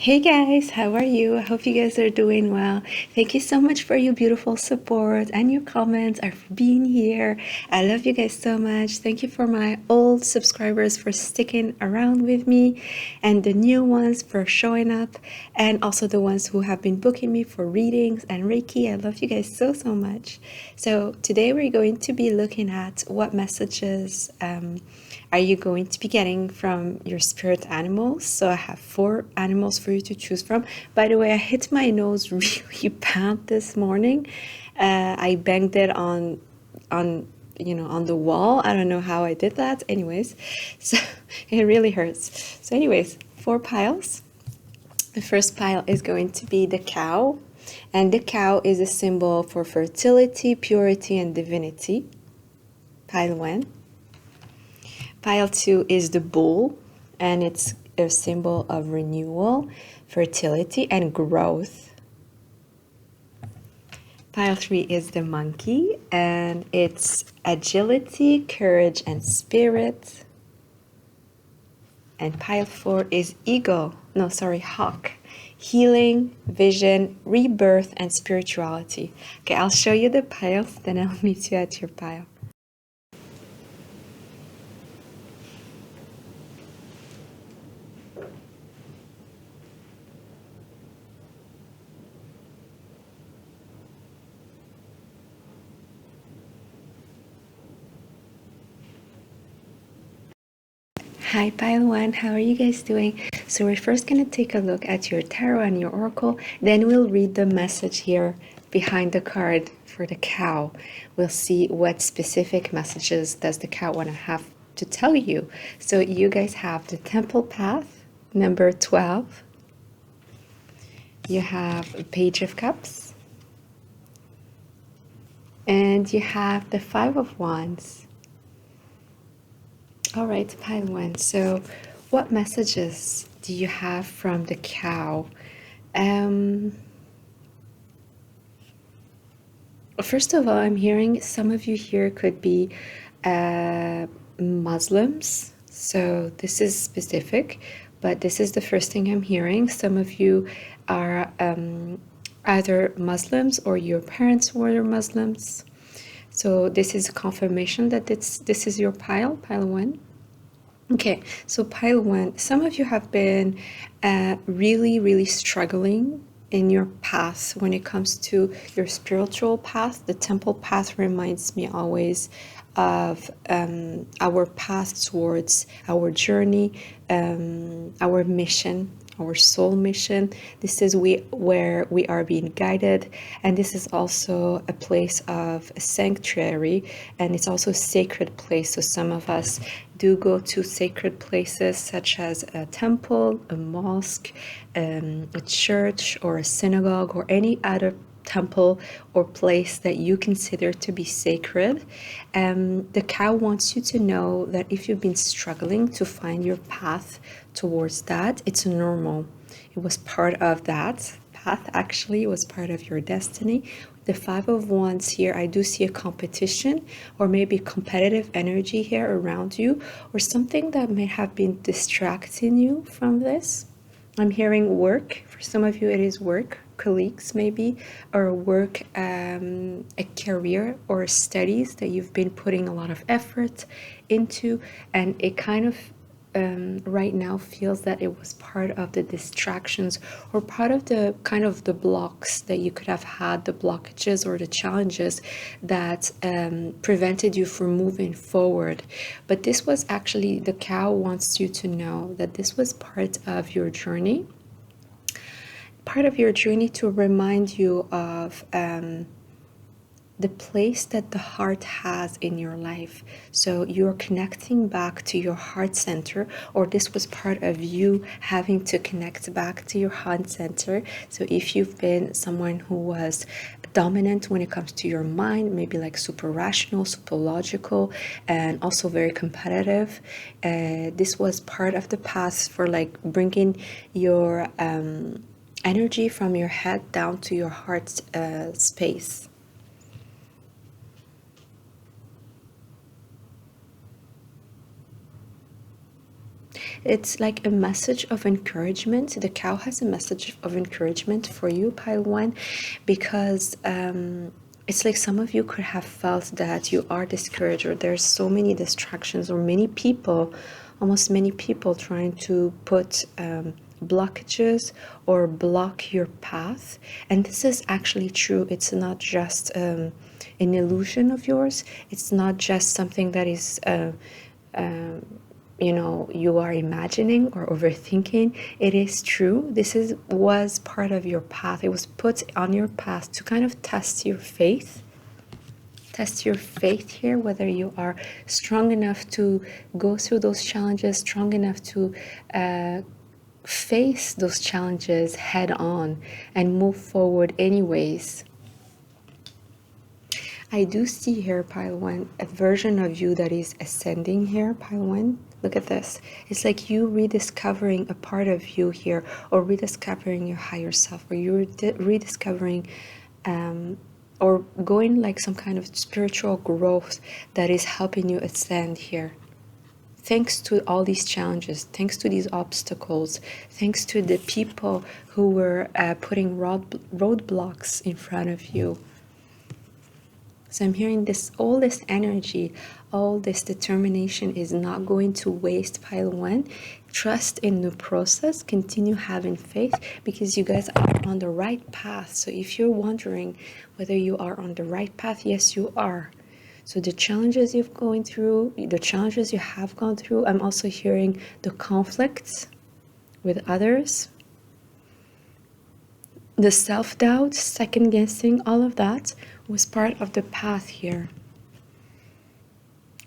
Hey guys, how are you? I hope you guys are doing well. Thank you so much for your beautiful support and your comments and for being here. I love you guys so much. Thank you for my old subscribers for sticking around with me and the new ones for showing up and also the ones who have been booking me for readings and Reiki. I love you guys so much. So today we're going to be looking at what messages are you going to be getting from your spirit animals. So I have 4 animals for you to choose from. By the way, I hit my nose really bad this morning. I banged it on on the wall. I don't know how I did that. Anyways, so it really hurts. So anyways, 4 piles. The first pile is going to be the cow, and the cow is a symbol for fertility, purity, and divinity. Pile 1. Pile 2 is the bull, and it's a symbol of renewal, fertility, and growth. Pile 3 is the monkey, and it's agility, courage, and spirit. And pile 4 is hawk, healing, vision, rebirth, and spirituality. Okay, I'll show you the piles, then I'll meet you at your pile. Hi pile 1, how are you guys doing? So we're first going to take a look at your tarot and your oracle, then we'll read the message here behind the card for the cow. We'll see what specific messages does the cow want to have to tell you. So you guys have the temple path, number 12. You have Page of Cups. And you have the 5 of Wands. All right, pile 1. So what messages do you have from the cow? First of all, I'm hearing some of you here could be Muslims. So this is specific, but this is the first thing I'm hearing. Some of you are either Muslims or your parents were Muslims. So this is confirmation that this is your pile 1. Okay, so pile 1, some of you have been really struggling in your path when it comes to your spiritual path. The temple path reminds me always of our path towards our journey, our mission, our soul mission. This is where we are being guided, and this is also a place of a sanctuary, and it's also a sacred place. So some of us do go to sacred places such as a temple, a mosque, a church, or a synagogue, or any other temple or place that you consider to be sacred. The cow wants you to know that if you've been struggling to find your path towards that, it's normal. It was part of that path, actually. It was part of your destiny. The 5 of Wands here, I do see a competition or maybe competitive energy here around you, or something that may have been distracting you from this. I'm hearing work. For some of you, it is work, colleagues maybe, or work, a career or studies that you've been putting a lot of effort into, and it kind of right now feels that it was part of the distractions or part of the kind of the blocks that you could have had, the blockages or the challenges that prevented you from moving forward. But this was actually, the cow wants you to know that this was part of your journey, to remind you of the place that the heart has in your life. So you're connecting back to your heart center, or this was part of you having to connect back to your heart center. So if you've been someone who was dominant when it comes to your mind, maybe like super rational, super logical, and also very competitive, this was part of the past for like bringing your energy from your head down to your heart space. It's like a message of encouragement. The cow has a message of encouragement for you, pile one, because it's like some of you could have felt that you are discouraged, or there's so many distractions, or many people, almost many people trying to put blockages or block your path. And this is actually true. It's not just an illusion of yours. It's not just something that is you know, you are imagining or overthinking. It is true. This was part of your path. It was put on your path to kind of test your faith. Test your faith here, whether you are strong enough to go through those challenges, strong enough to face those challenges head on and move forward anyways. I do see here, pile one, a version of you that is ascending here, pile one. Look at this. It's like you rediscovering a part of you here, or rediscovering your higher self, or you're rediscovering or going like some kind of spiritual growth that is helping you ascend here. Thanks to all these challenges, thanks to these obstacles, thanks to the people who were putting roadblocks in front of you. So I'm hearing this, all this energy, all this determination is not going to waste, pile one. Trust in the process, continue having faith, because you guys are on the right path. So if you're wondering whether you are on the right path, yes, you are. So the challenges you've going through, the challenges you have gone through, I'm also hearing the conflicts with others, the self-doubt, second-guessing, all of that was part of the path here.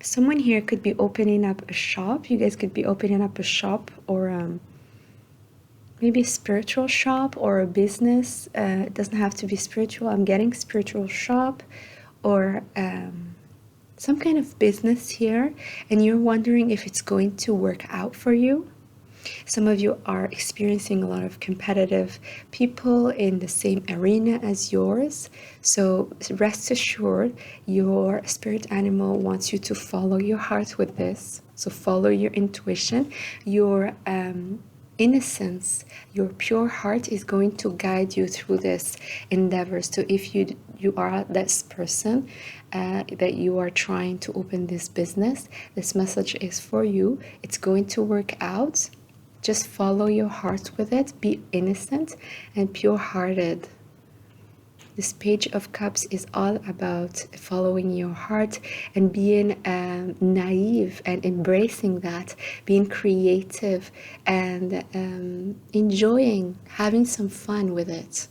Someone here could be opening up a shop. You guys could be opening up a shop, or maybe a spiritual shop or a business. It doesn't have to be spiritual. I'm getting spiritual shop, or some kind of business here, and you're wondering if it's going to work out for you. Some of you are experiencing a lot of competitive people in the same arena as yours. So rest assured, your spirit animal wants you to follow your heart with this. So follow your intuition. Your innocence, your pure heart is going to guide you through this endeavor. So if you are this person that you are trying to open this business, this message is for you. It's going to work out. Just follow your heart with it. Be innocent and pure-hearted. This Page of Cups is all about following your heart and being naive and embracing that, being creative and enjoying, having some fun with it.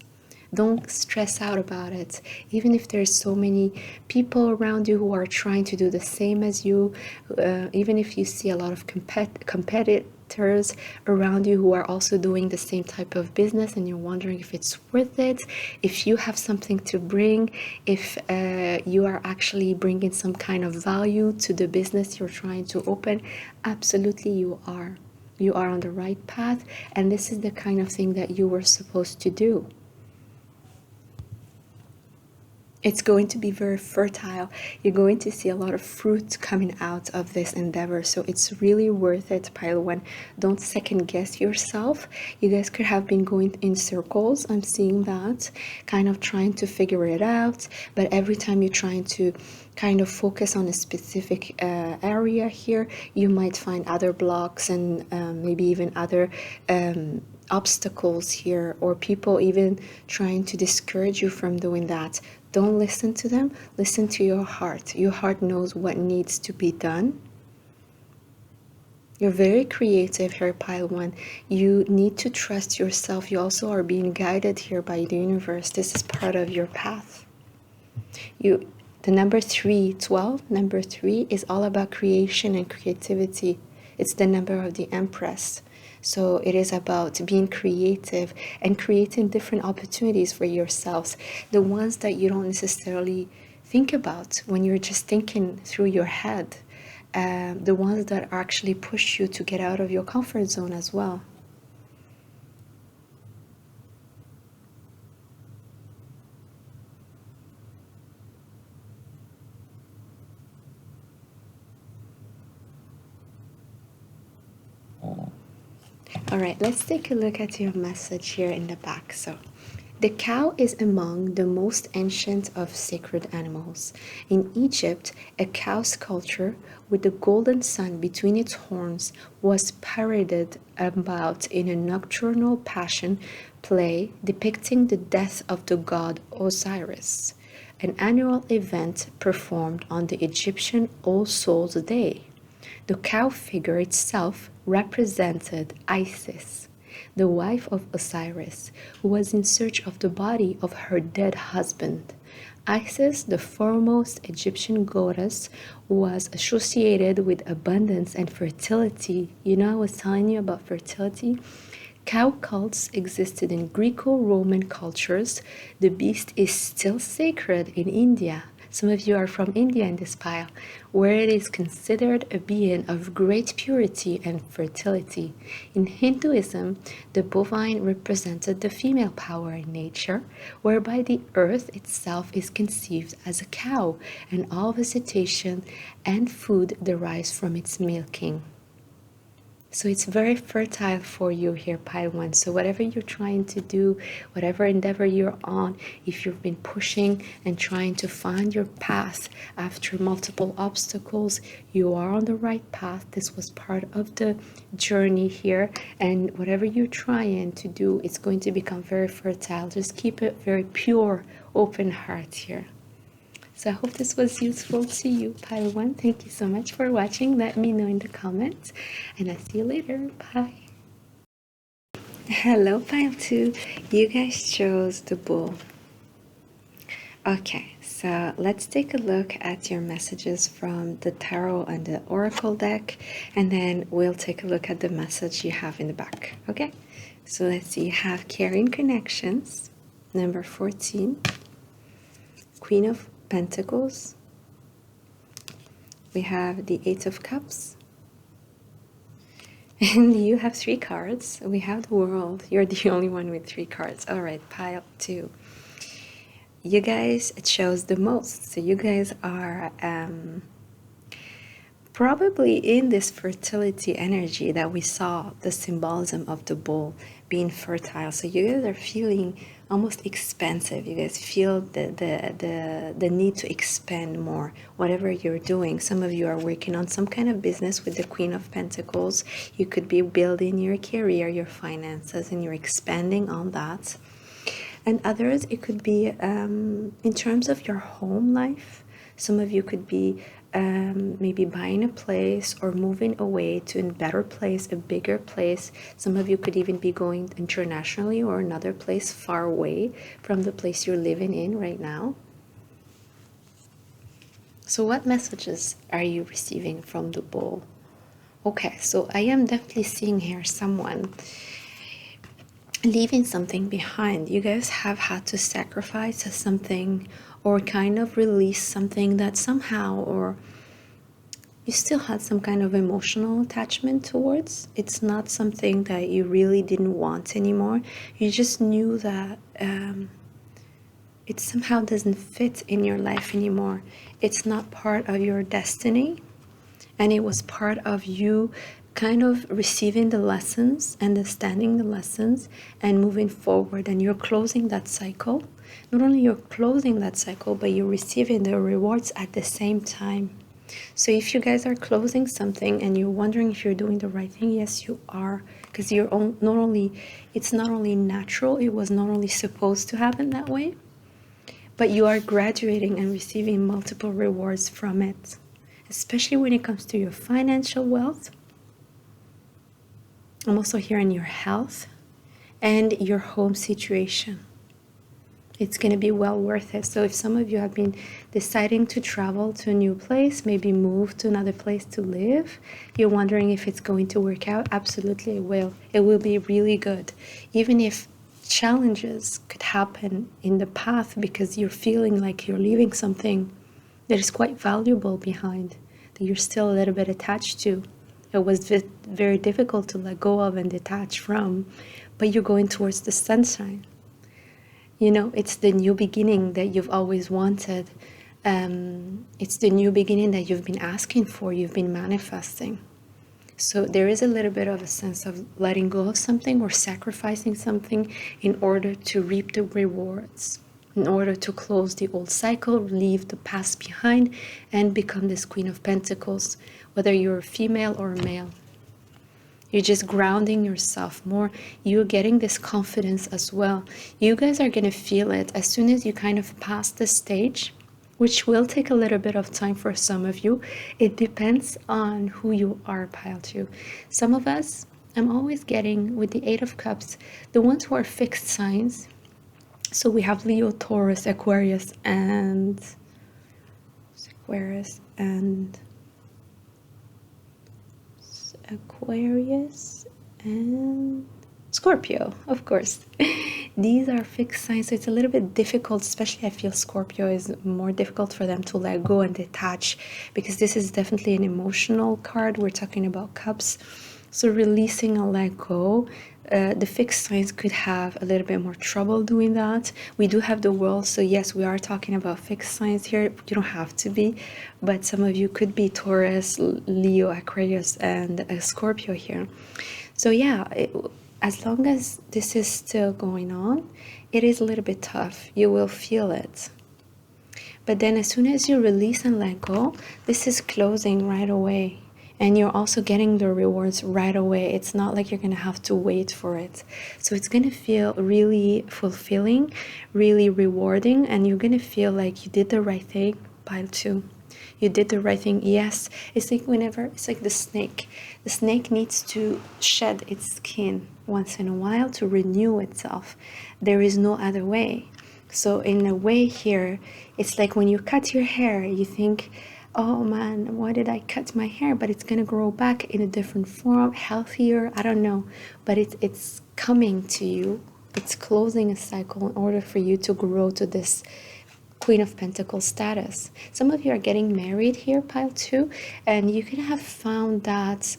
Don't stress out about it. Even if there's so many people around you who are trying to do the same as you, even if you see a lot of competitors around you who are also doing the same type of business and you're wondering if it's worth it, if you have something to bring, if you are actually bringing some kind of value to the business you're trying to open, absolutely you are. You are on the right path, and this is the kind of thing that you were supposed to do. It's going to be very fertile. You're going to see a lot of fruit coming out of this endeavor. So it's really worth it, pile one. Don't second guess yourself. You guys could have been going in circles. I'm seeing that, kind of trying to figure it out. But every time you're trying to kind of focus on a specific area here, you might find other blocks and maybe even other obstacles here, or people even trying to discourage you from doing that. Don't listen to them. Listen to your heart. Your heart knows what needs to be done. You're very creative here, pile one. You need to trust yourself. You also are being guided here by the universe. This is part of your path. The number 312, number 3 is all about creation and creativity. It's the number of the Empress. So it is about being creative and creating different opportunities for yourselves, the ones that you don't necessarily think about when you're just thinking through your head, the ones that actually push you to get out of your comfort zone as well. All right, let's take a look at your message here in the back. So, the cow is among the most ancient of sacred animals. In Egypt, a cow sculpture with the golden sun between its horns was paraded about in a nocturnal passion play depicting the death of the god Osiris, an annual event performed on the Egyptian All Souls' Day. The cow figure itself represented Isis, the wife of Osiris, who was in search of the body of her dead husband. Isis, the foremost Egyptian goddess, was associated with abundance and fertility. You know, I was telling you about fertility. Cow cults existed in Greco-Roman cultures. The beast is still sacred in India. Some of you are from India in this pile, where it is considered a being of great purity and fertility. In Hinduism, the bovine represented the female power in nature, whereby the earth itself is conceived as a cow, and all vegetation and food derives from its milking. So it's very fertile for you here, pile one. So whatever you're trying to do, whatever endeavor you're on, if you've been pushing and trying to find your path after multiple obstacles, you are on the right path. This was part of the journey here. And whatever you're trying to do, it's going to become very fertile. Just keep it very pure, open heart here. So I hope this was useful to you, pile one. Thank you so much for watching. Let me know in the comments, and I'll see you later. Bye. Hello, pile two. You guys chose the bull. Okay, so let's take a look at your messages from the tarot and the oracle deck, and then we'll take a look at the message you have in the back. Okay, so let's see. You have caring connections, number 14, Queen of Pentacles, we have the Eight of Cups, and you have 3 cards. We have the World. You're the only one with 3 cards. All right, pile 2. You guys chose the most, so you guys are probably in this fertility energy that we saw, the symbolism of the bull being fertile. So you guys are feeling almost expansive. You guys feel the need to expand more, whatever you're doing. Some of you are working on some kind of business with the Queen of Pentacles. You could be building your career, your finances, and you're expanding on that. And others, it could be in terms of your home life. Some of you could be maybe buying a place or moving away to a better place, a bigger place. Some of you could even be going internationally or another place far away from the place you're living in right now. So what messages are you receiving from the bull? Okay, so I am definitely seeing here someone leaving something behind. You guys have had to sacrifice something or kind of release something that somehow, or you still had some kind of emotional attachment towards. It's not something that you really didn't want anymore. You just knew that it somehow doesn't fit in your life anymore. It's not part of your destiny, and it was part of you kind of receiving the lessons, understanding the lessons, and moving forward. And you're closing that cycle. Not only you're closing that cycle, but you're receiving the rewards at the same time. So if you guys are closing something and you're wondering if you're doing the right thing, yes, you are. Because you're not only, it's not only natural, it was not only supposed to happen that way, but you are graduating and receiving multiple rewards from it. Especially when it comes to your financial wealth. I'm also hearing your health and your home situation. It's going to be well worth it. So if some of you have been deciding to travel to a new place, maybe move to another place to live, you're wondering if it's going to work out, absolutely it will. It will be really good. Even if challenges could happen in the path because you're feeling like you're leaving something that is quite valuable behind, that you're still a little bit attached to. It was very difficult to let go of and detach from, but you're going towards the sunshine. You know, it's the new beginning that you've always wanted. It's the new beginning that you've been asking for, you've been manifesting. So there is a little bit of a sense of letting go of something or sacrificing something in order to reap the rewards, in order to close the old cycle, leave the past behind, and become this Queen of Pentacles, whether you're a female or a male. You're just grounding yourself more. You're getting this confidence as well. You guys are going to feel it as soon as you kind of pass the stage, which will take a little bit of time for some of you. It depends on who you are, pile 2. Some of us, I'm always getting with the 8 of Cups, the ones who are fixed signs. So we have Leo, Taurus, Aquarius, and Scorpio, of course. These are fixed signs, so it's a little bit difficult, especially I feel Scorpio is more difficult for them to let go and detach, because this is definitely an emotional card. We're talking about cups. So releasing and let go. The fixed signs could have a little bit more trouble doing that. We do have the world, so yes, we are talking about fixed signs here. You don't have to be, but some of you could be Taurus, Leo, Aquarius, and Scorpio here. So yeah, as long as this is still going on, it is a little bit tough. You will feel it. But then as soon as you release and let go, this is closing right away. And you're also getting the rewards right away. It's not like you're going to have to wait for it. So it's going to feel really fulfilling, really rewarding, and you're going to feel like you did the right thing, pile 2. You did the right thing. Yes, it's like it's like the snake. The snake needs to shed its skin once in a while to renew itself. There is no other way. So in a way here, it's like when you cut your hair, you think, oh man, why did I cut my hair? But it's gonna grow back in a different form, healthier, I don't know. But it's coming to you. It's closing a cycle in order for you to grow to this Queen of Pentacles status. Some of you are getting married here, pile 2, and you could have found that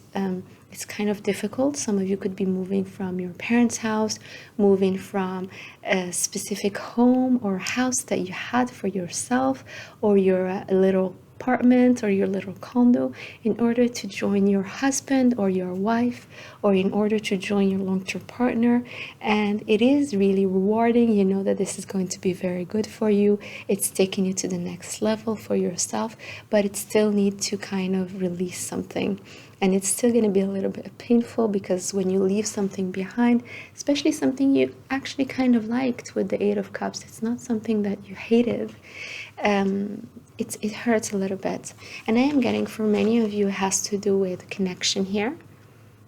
it's kind of difficult. Some of you could be moving from your parents' house, moving from a specific home or house that you had for yourself, or your little apartment or your little condo, in order to join your husband or your wife, or in order to join your long-term partner. And it is really rewarding. You know that this is going to be very good for you. It's taking you to the next level for yourself, but it still needs to kind of release something. And it's still going to be a little bit painful, because when you leave something behind, especially something you actually kind of liked with the 8 of Cups, it's not something that you hated. It hurts a little bit. And I am getting, for many of you, it has to do with connection here.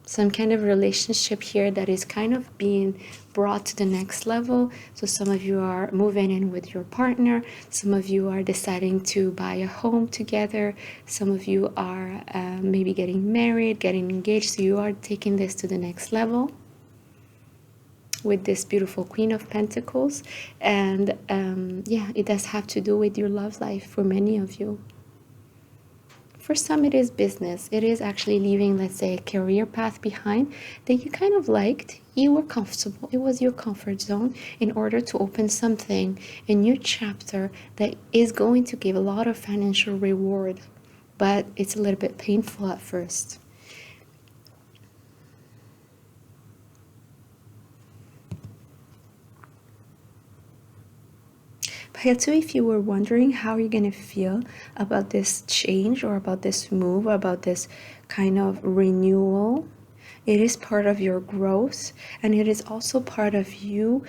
Some kind of relationship here that is kind of being brought to the next level. So some of you are moving in with your partner. Some of you are deciding to buy a home together. Some of you are maybe getting married, getting engaged. So you are taking this to the next level with this beautiful Queen of Pentacles. And yeah, it does have to do with your love life for many of you. For some, it is business. It is actually leaving, let's say, a career path behind that you kind of liked. You were comfortable. It was your comfort zone, in order to open something, a new chapter that is going to give a lot of financial reward. But it's a little bit painful at first. Pile 2, if you were wondering how you're going to feel about this change, or about this move, or about this kind of renewal, it is part of your growth, and it is also part of you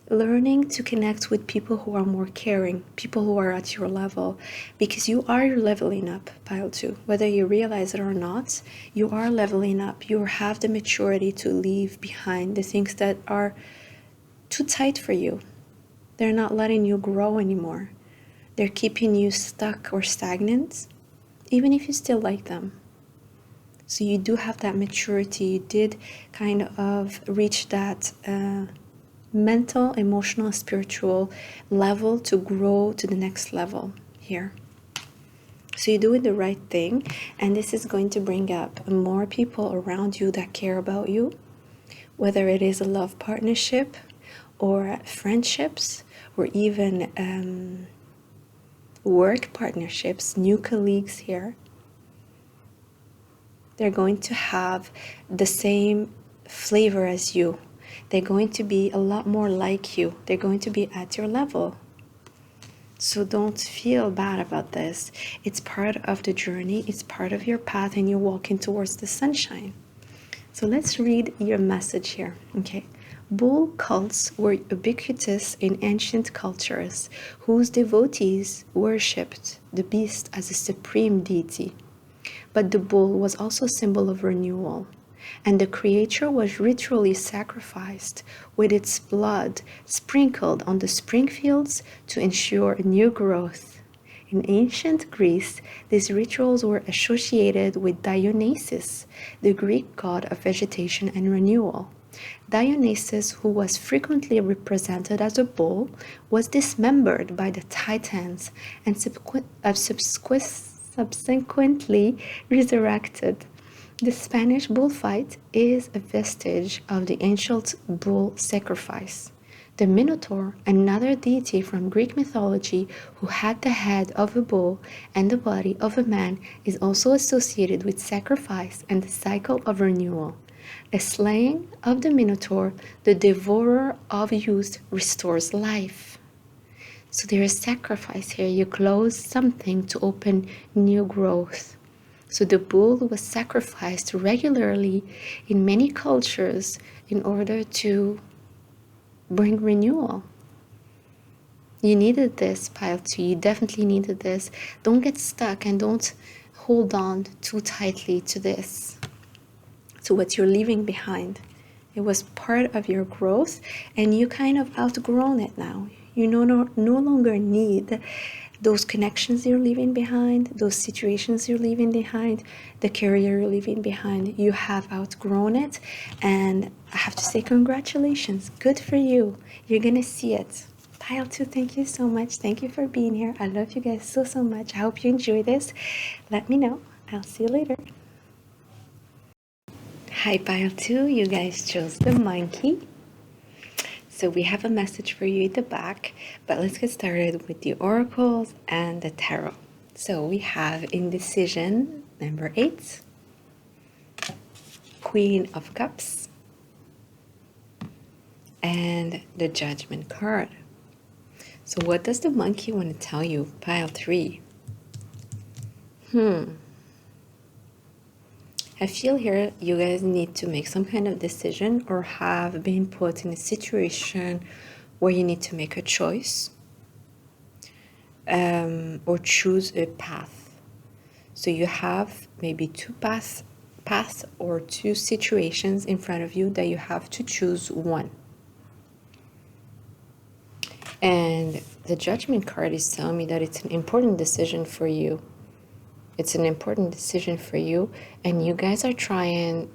learning to connect with people who are more caring, people who are at your level, because you are leveling up, pile 2. Whether you realize it or not, you are leveling up. You have the maturity to leave behind the things that are too tight for you. They're not letting you grow anymore. They're keeping you stuck or stagnant, even if you still like them. So you do have that maturity. You did kind of reach that mental, emotional, spiritual level to grow to the next level here. So you're doing the right thing, and this is going to bring up more people around you that care about you, whether it is a love partnership or friendships, or even work partnerships, new colleagues here. They're going to have the same flavor as you. They're going to be a lot more like you. They're going to be at your level. So don't feel bad about this. It's part of the journey. It's part of your path, and you're walking towards the sunshine. So let's read your message here, okay? Bull cults were ubiquitous in ancient cultures, whose devotees worshipped the beast as a supreme deity. But the bull was also a symbol of renewal, and the creature was ritually sacrificed with its blood sprinkled on the spring fields to ensure new growth. In ancient Greece, these rituals were associated with Dionysus, the Greek god of vegetation and renewal. Dionysus, who was frequently represented as a bull, was dismembered by the Titans and subsequently resurrected. The Spanish bullfight is a vestige of the ancient bull sacrifice. The Minotaur, another deity from Greek mythology who had the head of a bull and the body of a man, is also associated with sacrifice and the cycle of renewal. The slaying of the Minotaur, the devourer of youth, restores life. So there is sacrifice here. You close something to open new growth. So the bull was sacrificed regularly in many cultures in order to bring renewal. You needed this, pile 2. You definitely needed this. Don't get stuck and don't hold on too tightly to this, to what you're leaving behind. It was part of your growth, and you kind of outgrown it now. You no longer need those connections you're leaving behind, those situations you're leaving behind, the career you're leaving behind. You have outgrown it, and I have to say congratulations. Good for you. You're gonna see it. Pile 2, thank you so much. Thank you for being here. I love you guys so much. I hope you enjoy this. Let me know. I'll see you later. Hi, Pile 2. You guys chose the monkey. So we have a message for you at the back, but let's get started with the oracles and the tarot. So we have indecision, number 8, Queen of Cups, and the Judgment card. So what does the monkey want to tell you, Pile 3? I feel here you guys need to make some kind of decision or have been put in a situation where you need to make a choice or choose a path. So you have maybe two paths or two situations in front of you that you have to choose one. And the Judgment card is telling me that it's an important decision for you. It's an important decision for you, and you guys are trying,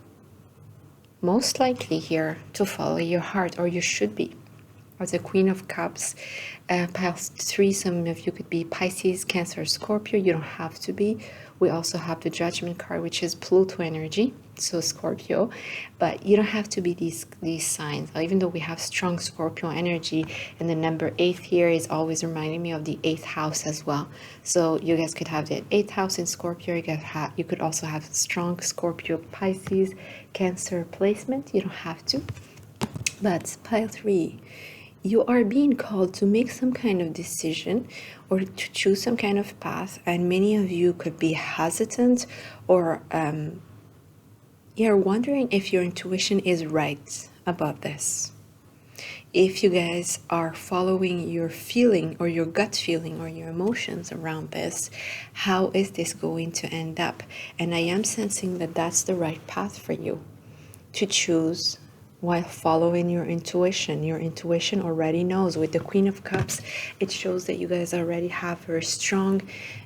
most likely here, to follow your heart, or you should be. As the Queen of Cups, Pile 3, some of you could be Pisces, Cancer, Scorpio. You don't have to be. We also have the Judgment card, which is Pluto energy, so Scorpio. But you don't have to be these signs, even though we have strong Scorpio energy. And the number 8 here is always reminding me of the 8th house as well. So you guys could have the 8th house in Scorpio. You could also have strong Scorpio, Pisces, Cancer placement. You don't have to. But Pile 3, you are being called to make some kind of decision or to choose some kind of path, and many of you could be hesitant or you're wondering if your intuition is right about this. If you guys are following your feeling or your gut feeling or your emotions around this, how is this going to end up? And I am sensing that that's the right path for you to choose while following your intuition. Your intuition already knows. With the Queen of Cups, it shows that you guys already have very strong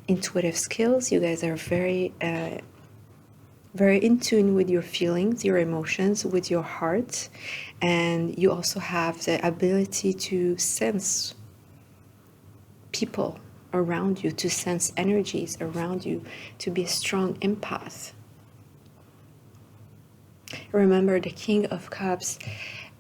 intuitive skills. You guys are very in tune with your feelings, your emotions, with your heart, and you also have the ability to sense people around you, to sense energies around you, to be a strong empath. Remember, the King of Cups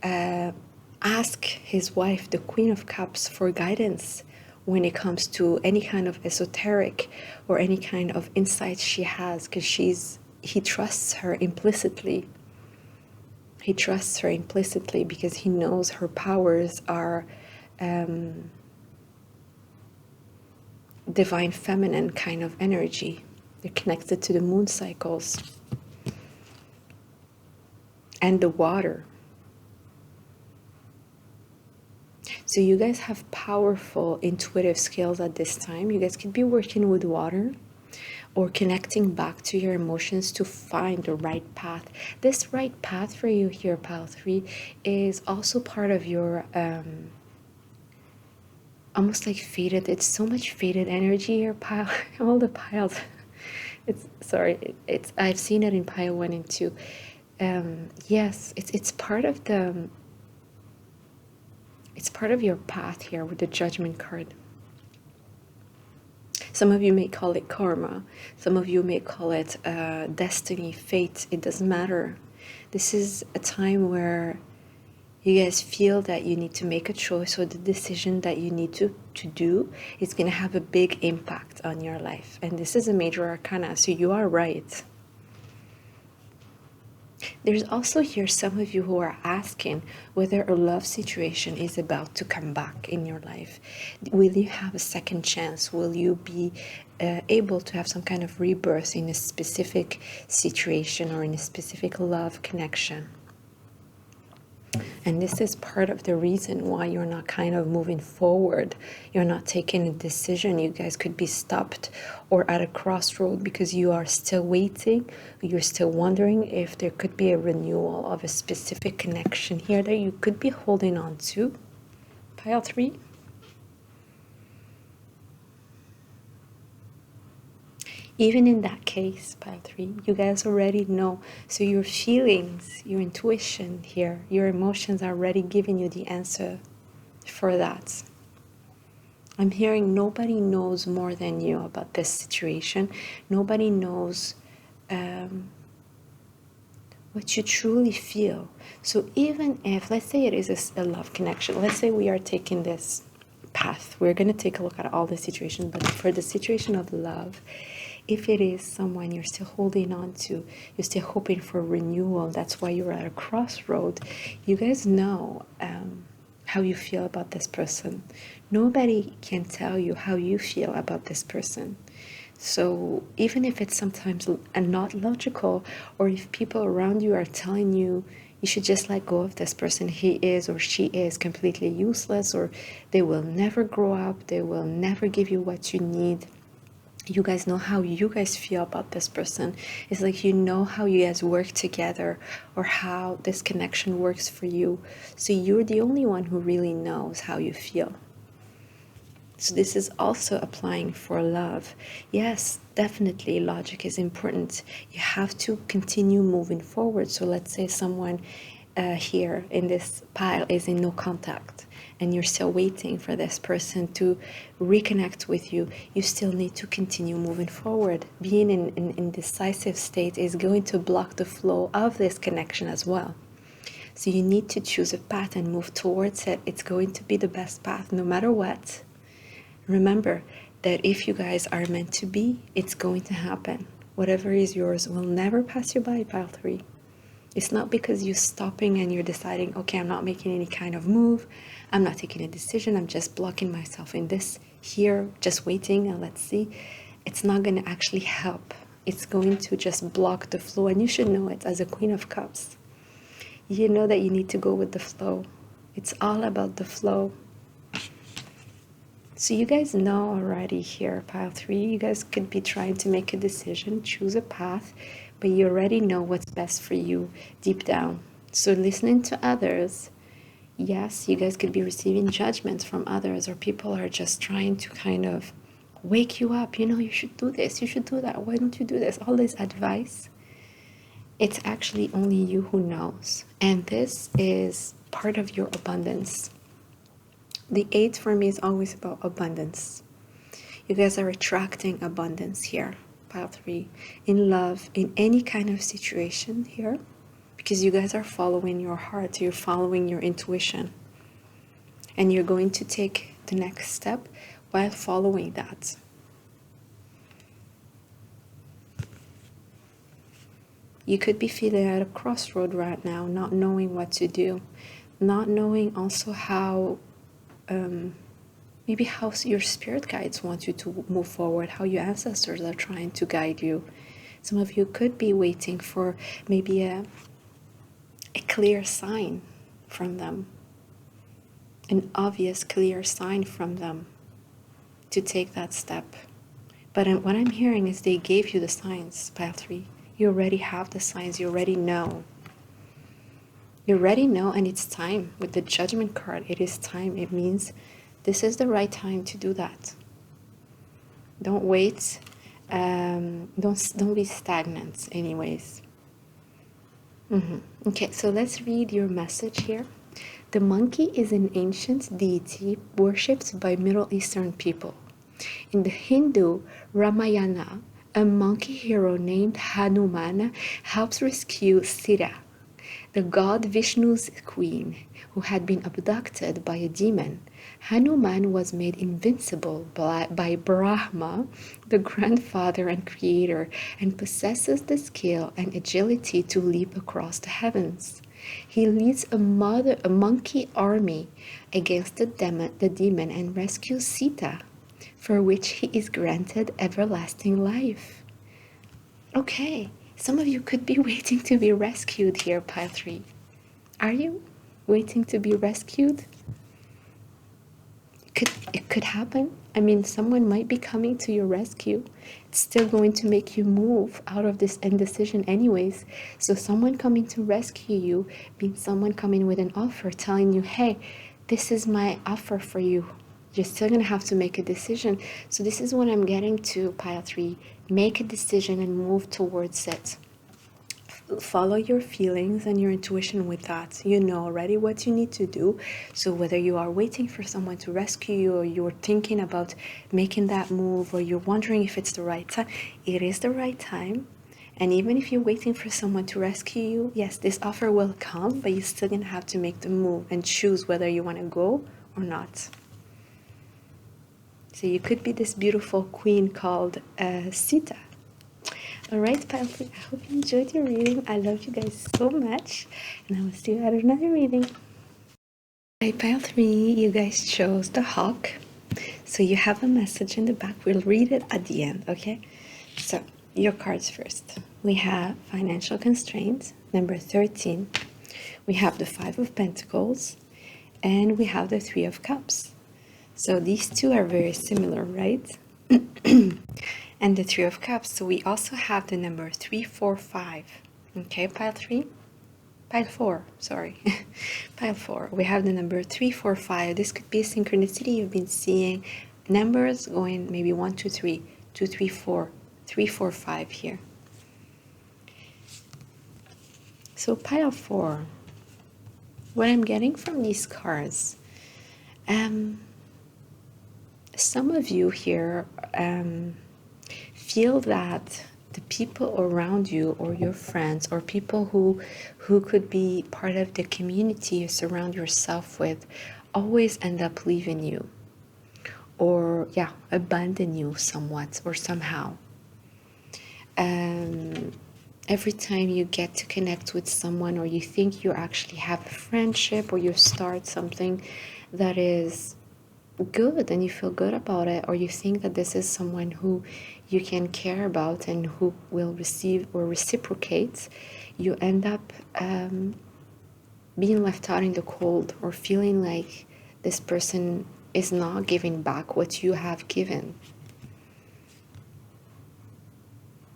asked his wife, the Queen of Cups, for guidance when it comes to any kind of esoteric or any kind of insight she has, because she's he trusts her implicitly. He trusts her implicitly because he knows her powers are divine feminine kind of energy. They're connected to the moon cycles and the water. So you guys have powerful intuitive skills at this time. You guys could be working with water or connecting back to your emotions to find the right path. This right path for you here, pile 3, is also part of your almost like faded. It's so much faded energy here, pile. All the piles. It's I've seen it in pile 1 and 2. Yes, it's part of the. It's part of your path here with the Judgment card. Some of you may call it karma. Some of you may call it destiny, fate. It doesn't matter. This is a time where you guys feel that you need to make a choice, or the decision that you need to do is going to have a big impact on your life. And this is a major arcana, so you are right. There's also here some of you who are asking whether a love situation is about to come back in your life. Will you have a second chance? Will you be able to have some kind of rebirth in a specific situation or in a specific love connection? And this is part of the reason why you're not kind of moving forward. You're not taking a decision. You guys could be stopped or at a crossroad because you are still waiting. You're still wondering if there could be a renewal of a specific connection here that you could be holding on to. Pile 3. Even in that case, pile 3, you guys already know. So your feelings, your intuition here, your emotions are already giving you the answer for that. I'm hearing nobody knows more than you about this situation. Nobody knows what you truly feel. So even if, let's say it is a love connection, let's say we are taking this path, we're going to take a look at all the situations, but for the situation of love, if it is someone you're still holding on to, you're still hoping for renewal, that's why you're at a crossroad, you guys know how you feel about this person. Nobody can tell you how you feel about this person. So even if it's sometimes not logical, or if people around you are telling you you should just let go of this person, he is or she is completely useless, or they will never grow up, they will never give you what you need, you guys know how you guys feel about this person. It's like you know how you guys work together or how this connection works for you. So you're the only one who really knows how you feel. So this is also applying for love. Yes, definitely logic is important. You have to continue moving forward. So let's say someone here in this pile is in no contact, and you're still waiting for this person to reconnect with you. You still need to continue moving forward. Being in an indecisive state is going to block the flow of this connection as well. So you need to choose a path and move towards it. It's going to be the best path no matter what. Remember that if you guys are meant to be, it's going to happen. Whatever is yours will never pass you by, pile 3. It's not because you're stopping and you're deciding, okay, I'm not making any kind of move, I'm not taking a decision, I'm just blocking myself in this here, just waiting and let's see. It's not going to actually help. It's going to just block the flow, and you should know it as a Queen of Cups. You know that you need to go with the flow. It's all about the flow. So you guys know already here, pile 3, you guys could be trying to make a decision, choose a path, but you already know what's best for you deep down. So listening to others, yes, you guys could be receiving judgments from others, or people are just trying to kind of wake you up. You know, you should do this, you should do that, why don't you do this? All this advice. It's actually only you who knows. And this is part of your abundance. The 8 for me is always about abundance. You guys are attracting abundance here, pile 3, in love, in any kind of situation here, because you guys are following your heart, you're following your intuition, and you're going to take the next step while following that. You could be feeling at a crossroad right now, not knowing what to do, not knowing also how, maybe how your spirit guides want you to move forward, how your ancestors are trying to guide you. Some of you could be waiting for maybe a clear sign from them, an obvious clear sign from them to take that step. But what I'm hearing is they gave you the signs, pile 3. You already have the signs. You already know. You already know, and it's time. With the Judgment card, it is time. It means this is the right time to do that. Don't wait. Don't be stagnant anyways. Okay, so let's read your message here. The monkey is an ancient deity worshipped by Middle Eastern people. In the Hindu Ramayana, a monkey hero named Hanuman helps rescue Sita, the god Vishnu's queen, who had been abducted by a demon. Hanuman was made invincible by Brahma, the grandfather and creator, and possesses the skill and agility to leap across the heavens. He leads a monkey army against the demon and rescues Sita, for which he is granted everlasting life. Okay, some of you could be waiting to be rescued here, pile 3. Are you waiting to be rescued? It could happen. I mean, someone might be coming to your rescue. It's still going to make you move out of this indecision anyways. So someone coming to rescue you means someone coming with an offer telling you, hey, this is my offer for you. You're still going to have to make a decision. So this is what I'm getting to, pile 3. Make a decision and move towards it. Follow your feelings and your intuition with that. You know already what you need to do. So whether you are waiting for someone to rescue you, or you're thinking about making that move, or you're wondering if it's the right time, it is the right time. And even if you're waiting for someone to rescue you, yes, this offer will come, but you're still gonna have to make the move and choose whether you want to go or not. So you could be this beautiful queen called Sita. All right, pile 3, I hope you enjoyed your reading. I love you guys so much, and I will see you at another reading. Hey, pile 3, you guys chose the hawk. So you have a message in the back. We'll read it at the end, okay? So your cards first. We have financial constraints, number 13. We have the 5 of Pentacles, and we have the 3 of Cups. So these two are very similar, right? And the 3 of Cups. So we also have the number 3, 4, 5. Okay, pile 3? Pile 4, sorry. Pile 4. We have the number 3, 4, 5. This could be a synchronicity. You've been seeing numbers going maybe 1, 2, 3, 2, 3, 4, 3, 4, 5 here. So pile 4. What I'm getting from these cards, some of you here feel that the people around you, or your friends, or people who could be part of the community you surround yourself with, always end up leaving you, or abandon you somewhat or somehow. Every time you get to connect with someone, or you think you actually have a friendship, or you start something that is good and you feel good about it, or you think that this is someone who you can care about and who will receive or reciprocate, you end up being left out in the cold, or feeling like this person is not giving back what you have given.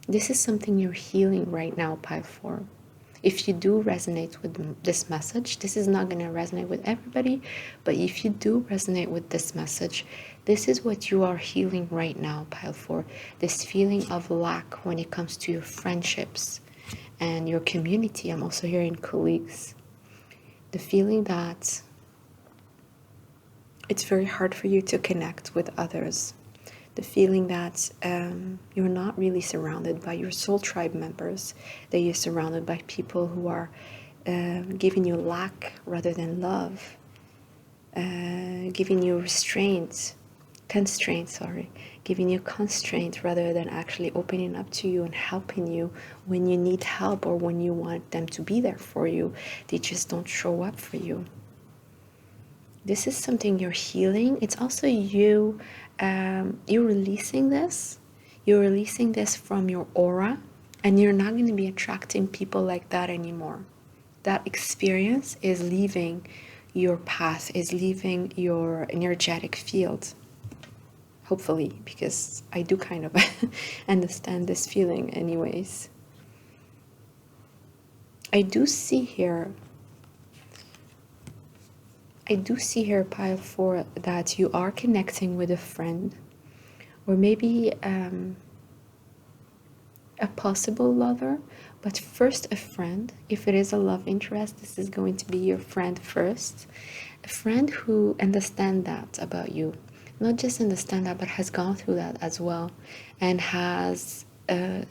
This is something you're healing right now, pile 4. If you do resonate with this message, this is not going to resonate with everybody, but if you do resonate with this message, this is what you are healing right now, pile 4. This feeling of lack when it comes to your friendships and your community. I'm also hearing colleagues. The feeling that it's very hard for you to connect with others. The feeling that you're not really surrounded by your soul tribe members, that you're surrounded by people who are giving you lack rather than love, giving you restraint, constraint, sorry, giving you constraint rather than actually opening up to you and helping you when you need help or when you want them to be there for you. They just don't show up for you. This is something you're healing. It's also you, you're releasing this. You're releasing this from your aura, and you're not going to be attracting people like that anymore. That experience is leaving your path, is leaving your energetic field. Hopefully, because I do kind of understand this feeling anyways. I do see here, pile 4, that you are connecting with a friend, or maybe a possible lover, but first a friend. If it is a love interest, this is going to be your friend first. A friend who understands that about you. Not just understand that, but has gone through that as well, and has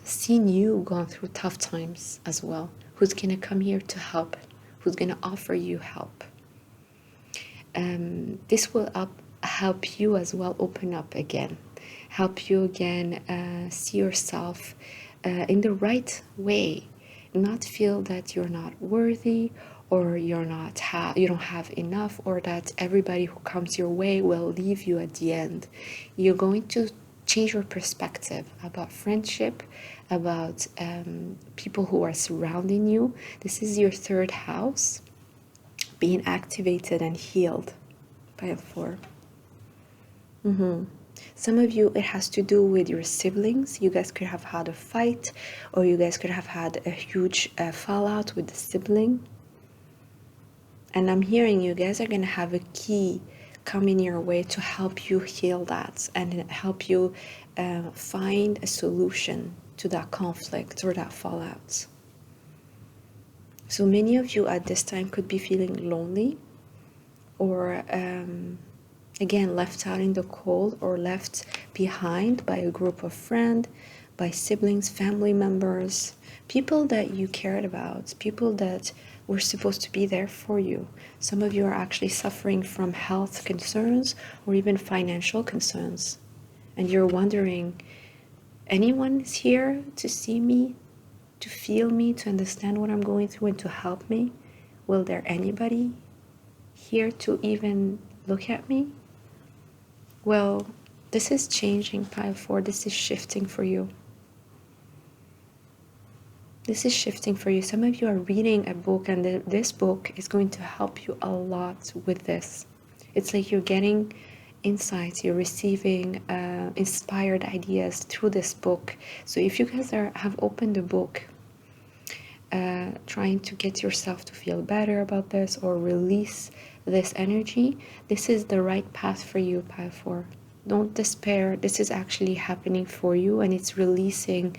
seen you gone through tough times as well, who's going to come here to help, who's going to offer you help. This will help you as well open up again, help you again see yourself in the right way, not feel that you're not worthy, or you don't have enough, or that everybody who comes your way will leave you at the end. You're going to change your perspective about friendship, about people who are surrounding you. This is your 3rd house being activated and healed by a 4. Some of you, it has to do with your siblings. You guys could have had a fight, or you guys could have had a huge fallout with the sibling. And I'm hearing you guys are going to have a key coming your way to help you heal that and help you find a solution to that conflict or that fallout. So many of you at this time could be feeling lonely, or again, left out in the cold, or left behind by a group of friends, by siblings, family members, people that you cared about, people that were supposed to be there for you. Some of you are actually suffering from health concerns or even financial concerns. And you're wondering, anyone is here to see me, to feel me, to understand what I'm going through, and to help me? Will there anybody here to even look at me? Well, this is changing, pile 4. This is shifting for you. This is shifting for you. Some of you are reading a book, and this book is going to help you a lot with this. It's like you're getting insights, you're receiving inspired ideas through this book. So if you guys have opened the book, trying to get yourself to feel better about this or release this energy, this is the right path for you, pile 4. Don't despair. This is actually happening for you, and it's releasing.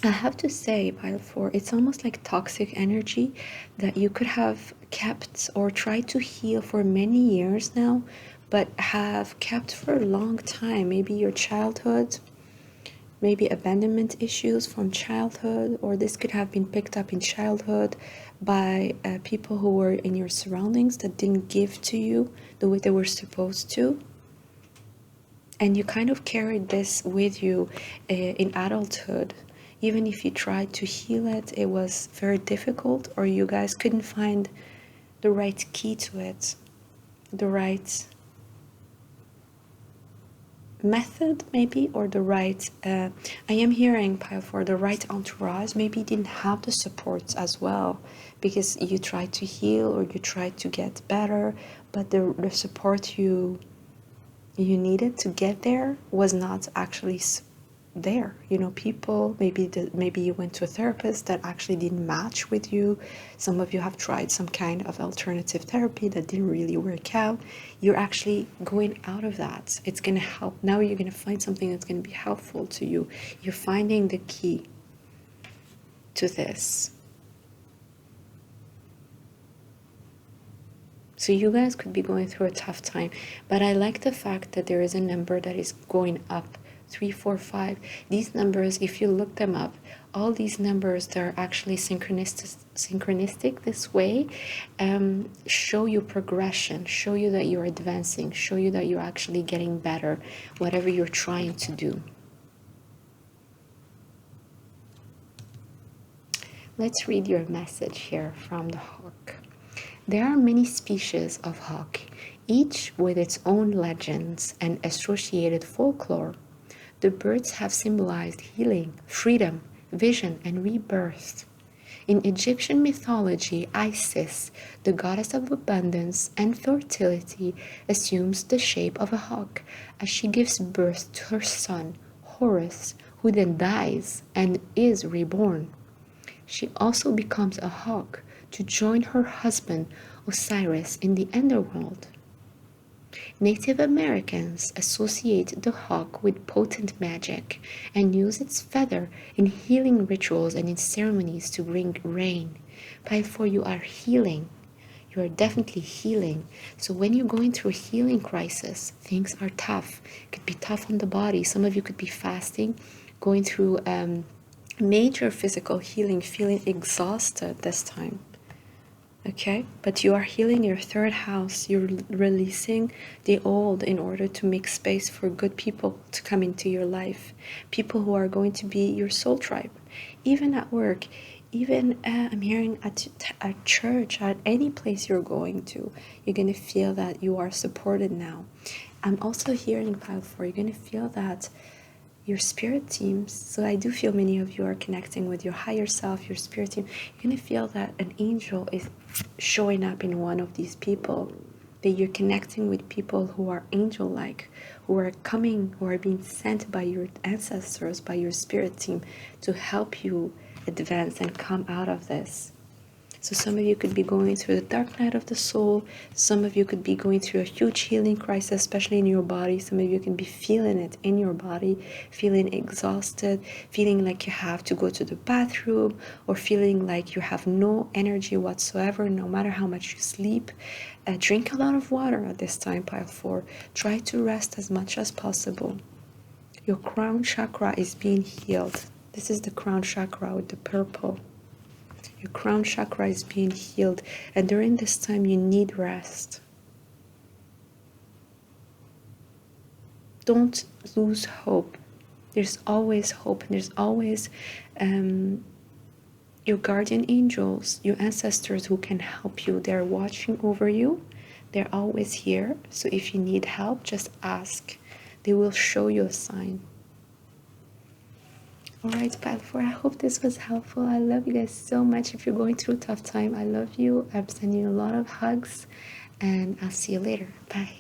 I have to say, pile 4, it's almost like toxic energy that you could have kept or tried to heal for many years now, but have kept for a long time. Maybe your childhood, maybe abandonment issues from childhood, or this could have been picked up in childhood by people who were in your surroundings that didn't give to you the way they were supposed to. And you kind of carried this with you in adulthood. Even if you tried to heal it, it was very difficult, or you guys couldn't find the right key to it, the right method maybe, or the right, I am hearing, pile 4, the right entourage maybe didn't have the support as well, because you tried to heal or you tried to get better, but the support you needed to get there was not actually there. You know, people, maybe you went to a therapist that actually didn't match with you. Some of you have tried some kind of alternative therapy that didn't really work out. You're actually going out of that. It's going to help. Now you're going to find something that's going to be helpful to you. You're finding the key to this. So you guys could be going through a tough time, but I like the fact that there is a number that is going up 3, 4, 5. These numbers, if you look them up, all these numbers that are actually synchronistic this way, show you progression, show you that you're advancing, show you that you're actually getting better, whatever you're trying to do. Let's read your message here from the hawk. There are many species of hawk, each with its own legends and associated folklore. The birds have symbolized healing, freedom, vision, and rebirth. In Egyptian mythology, Isis, the goddess of abundance and fertility, assumes the shape of a hawk as she gives birth to her son, Horus, who then dies and is reborn. She also becomes a hawk to join her husband, Osiris, in the underworld. Native Americans associate the hawk with potent magic and use its feather in healing rituals and in ceremonies to bring rain. For you are healing. You are definitely healing. So when you're going through a healing crisis, things are tough. It could be tough on the body. Some of you could be fasting, going through major physical healing, feeling exhausted this time. Okay, but you are healing your third house. You're releasing the old in order to make space for good people to come into your life, people who are going to be your soul tribe, even at work, even I'm hearing at church, at any place you're going to, you're going to feel that you are supported now. I'm also hearing pile 4, you're going to feel that your spirit teams, so I do feel many of you are connecting with your higher self, your spirit team. You're going to feel that an angel is showing up in one of these people, that you're connecting with people who are angel-like, who are coming, who are being sent by your ancestors, by your spirit team to help you advance and come out of this. So some of you could be going through the dark night of the soul. Some of you could be going through a huge healing crisis, especially in your body. Some of you can be feeling it in your body, feeling exhausted, feeling like you have to go to the bathroom, or feeling like you have no energy whatsoever, no matter how much you sleep. Drink a lot of water at this time, pile 4. Try to rest as much as possible. Your crown chakra is being healed. This is the crown chakra with the purple. Your crown chakra is being healed, and during this time you need rest. Don't lose hope. There's always hope, and there's always your guardian angels, your ancestors who can help you. They're watching over you. They're always here. So if you need help, just ask. They will show you a sign. Alright, pile 4, I hope this was helpful. I love you guys so much. If you're going through a tough time, I love you. I'm sending you a lot of hugs, and I'll see you later. Bye.